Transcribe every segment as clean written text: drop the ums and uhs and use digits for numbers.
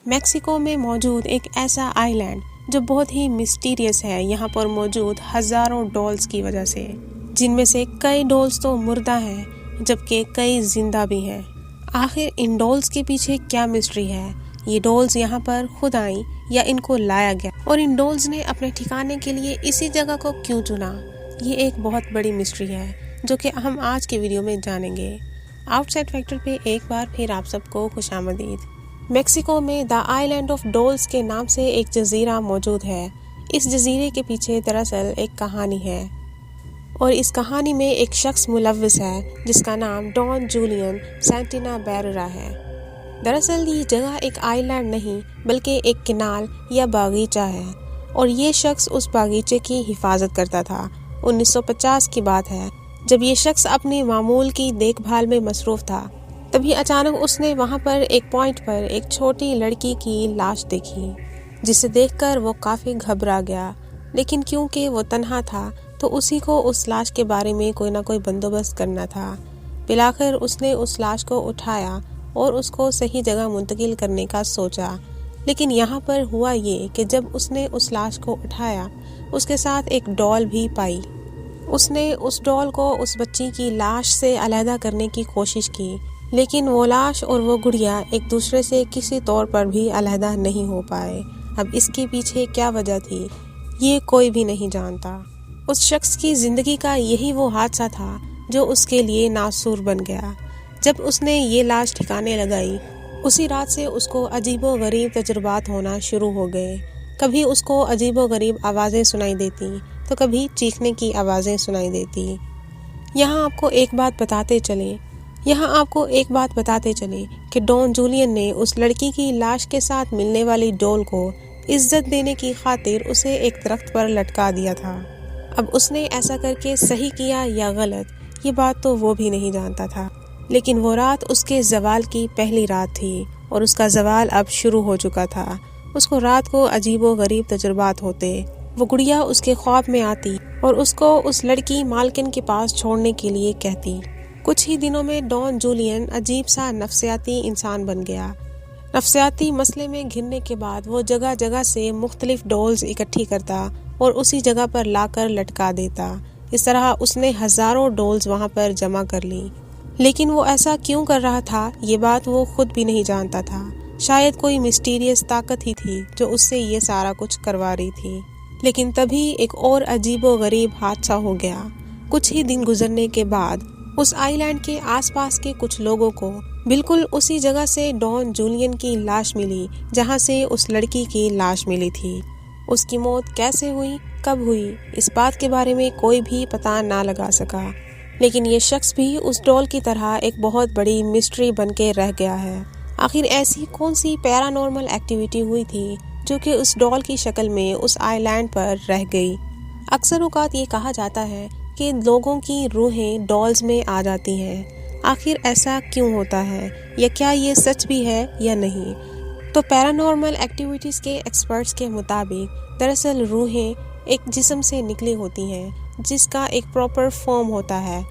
Mexico میں موجود ایک ایسا آئی لینڈ جو بہت ہی مسٹیریس ہے، یہاں پر موجود ہزاروں ڈولز کی وجہ سے، جن میں سے کئی ڈولز تو مردہ ہیں جبکہ کئی زندہ بھی ہیں۔ آخر ان ڈولز کے پیچھے کیا مسٹری ہے؟ یہ ڈولز یہاں پر خود آئیں یا ان کو لایا گیا؟ اور ان ڈولز نے اپنے ٹھکانے کے لیے اسی جگہ کو کیوں چنا؟ یہ ایک بہت بڑی مسٹری ہے جو کہ ہم آج کے ویڈیو میں جانیں گے۔ آؤٹ سائڈ فیکٹر پہ ایک بار پھر آپ سب کو خوش آمدید۔ میکسیکو میں دا آئی لینڈ آف ڈولز کے نام سے ایک جزیرہ موجود ہے۔ اس جزیرے کے پیچھے دراصل ایک کہانی ہے، اور اس کہانی میں ایک شخص ملوث ہے جس کا نام ڈان جولین سینٹینا بیررا ہے۔ دراصل یہ جگہ ایک آئی لینڈ نہیں بلکہ ایک کنال یا باغیچہ ہے، اور یہ شخص اس باغیچے کی حفاظت کرتا تھا۔ 1950 کی بات ہے، جب یہ شخص اپنی معمول کی دیکھ بھال میں مصروف تھا، تبھی اچانک اس نے وہاں پر ایک پوائنٹ پر ایک چھوٹی لڑکی کی لاش دیکھی، جسے دیکھ کر وہ کافی گھبرا گیا، لیکن کیونکہ وہ تنہا تھا تو اسی کو اس لاش کے بارے میں کوئی نہ کوئی بندوبست کرنا تھا۔ بالآخر اس نے اس لاش کو اٹھایا اور اس کو صحیح جگہ منتقل کرنے کا سوچا، لیکن یہاں پر ہوا یہ کہ جب اس نے اس لاش کو اٹھایا، اس کے ساتھ ایک ڈول بھی پائی۔ اس نے اس ڈول کو اس بچی کی لاش سے علیحدہ کرنے کی کوشش کی، لیکن وہ لاش اور وہ گڑیا ایک دوسرے سے کسی طور پر بھی علیحدہ نہیں ہو پائے۔ اب اس کے پیچھے کیا وجہ تھی، یہ کوئی بھی نہیں جانتا۔ اس شخص کی زندگی کا یہی وہ حادثہ تھا جو اس کے لیے ناسور بن گیا۔ جب اس نے یہ لاش ٹھکانے لگائی، اسی رات سے اس کو عجیب و غریب تجربات ہونا شروع ہو گئے۔ کبھی اس کو عجیب و غریب آوازیں سنائی دیتی تو کبھی چیخنے کی آوازیں سنائی دیتی۔ یہاں آپ کو ایک بات بتاتے چلیں کہ ڈان جولین نے اس لڑکی کی لاش کے ساتھ ملنے والی ڈول کو عزت دینے کی خاطر اسے ایک درخت پر لٹکا دیا تھا۔ اب اس نے ایسا کر کے صحیح کیا یا غلط، یہ بات تو وہ بھی نہیں جانتا تھا، لیکن وہ رات اس کے زوال کی پہلی رات تھی، اور اس کا زوال اب شروع ہو چکا تھا۔ اس کو رات کو عجیب و غریب تجربات ہوتے، وہ گڑیا اس کے خواب میں آتی اور اس کو اس لڑکی مالکن کے پاس چھوڑنے کے لیے کہتی۔ کچھ ہی دنوں میں ڈان جولین عجیب سا نفسیاتی انسان بن گیا۔ نفسیاتی مسئلے میں گھرنے کے بعد وہ جگہ جگہ سے مختلف ڈولز اکٹھی کرتا اور اسی جگہ پر لا کر لٹکا دیتا۔ اس طرح اس نے ہزاروں ڈولز وہاں پر جمع کر لی، لیکن وہ ایسا کیوں کر رہا تھا یہ بات وہ خود بھی نہیں جانتا تھا۔ شاید کوئی مسٹیریس طاقت ہی تھی جو اس سے یہ سارا کچھ کروا رہی تھی۔ لیکن تبھی ایک اور عجیب و غریب حادثہ ہو گیا۔ کچھ ہی دن گزرنے کے بعد اس آئی لینڈ کے آس پاس کے کچھ لوگوں کو بالکل اسی جگہ سے ڈان جولین کی لاش ملی جہاں سے اس لڑکی کی لاش ملی تھی۔ اس کی موت کیسے ہوئی، کب ہوئی، اس بات کے بارے میں کوئی بھی پتہ نہ لگا سکا، لیکن یہ شخص بھی اس ڈول کی طرح ایک بہت بڑی مسٹری بن کے رہ گیا ہے۔ آخر ایسی کون سی پیرانارمل ایکٹیویٹی ہوئی تھی جو کہ اس ڈول کی شکل میں اس آئی لینڈ پر رہ گئی؟ اکثر اوقات یہ کہا جاتا ہے کہ لوگوں کی روحیں ڈولز میں آ جاتی ہیں۔ آخر ایسا کیوں ہوتا ہے، یا کیا یہ سچ بھی ہے یا نہیں؟ تو پیرانارمل ایکٹیویٹیز کے ایکسپرٹس کے مطابق دراصل روحیں ایک جسم سے نکلی ہوتی ہیں جس کا ایک پراپر فارم ہوتا ہے،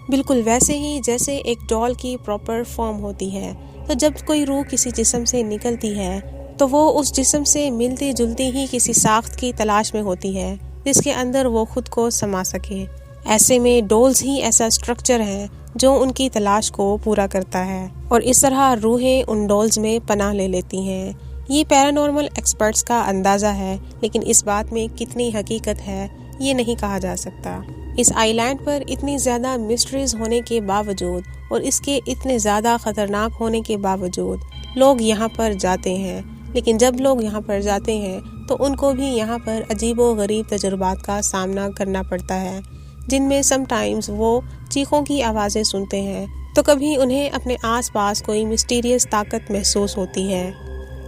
بالکل ویسے ہی جیسے ایک ڈول کی پراپر فارم ہوتی ہے۔ تو جب کوئی روح کسی جسم سے نکلتی ہے تو وہ اس جسم سے ملتی جلتی ہی کسی ساخت کی تلاش میں ہوتی ہے جس کے اندر وہ خود کو سما سکے۔ ایسے میں ڈولز ہی ایسا سٹرکچر ہے جو ان کی تلاش کو پورا کرتا ہے، اور اس طرح روحیں ان ڈولز میں پناہ لے لیتی ہیں۔ یہ پیرانارمل ایکسپرٹس کا اندازہ ہے، لیکن اس بات میں کتنی حقیقت ہے یہ نہیں کہا جا سکتا۔ اس آئی لینڈ پر اتنی زیادہ مسٹریز ہونے کے باوجود اور اس کے اتنے زیادہ خطرناک ہونے کے باوجود لوگ یہاں پر جاتے ہیں، لیکن جب لوگ یہاں پر جاتے ہیں تو ان کو بھی یہاں پر عجیب و غریب تجربات کا سامنا کرنا پڑتا ہے، جن میں سم ٹائمز وہ چیخوں کی آوازیں سنتے ہیں تو کبھی انہیں اپنے آس پاس کوئی مسٹیریس طاقت محسوس ہوتی ہے۔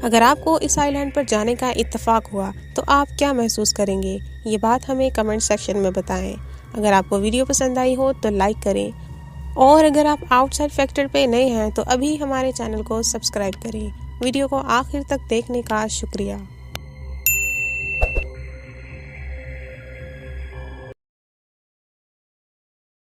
اگر آپ کو اس آئی لینڈ پر جانے کا اتفاق ہوا تو آپ کیا محسوس کریں گے؟ یہ بات ہمیں کمنٹ سیکشن میں بتائیں۔ اگر آپ کو ویڈیو پسند آئی ہو تو لائک کریں، اور اگر آپ آؤٹ سائڈ فیکٹر پہ نئے ہیں تو ابھی ہمارے چینل کو سبسکرائب کریں۔ ویڈیو کو آخر تک دیکھنے کا شکریہ۔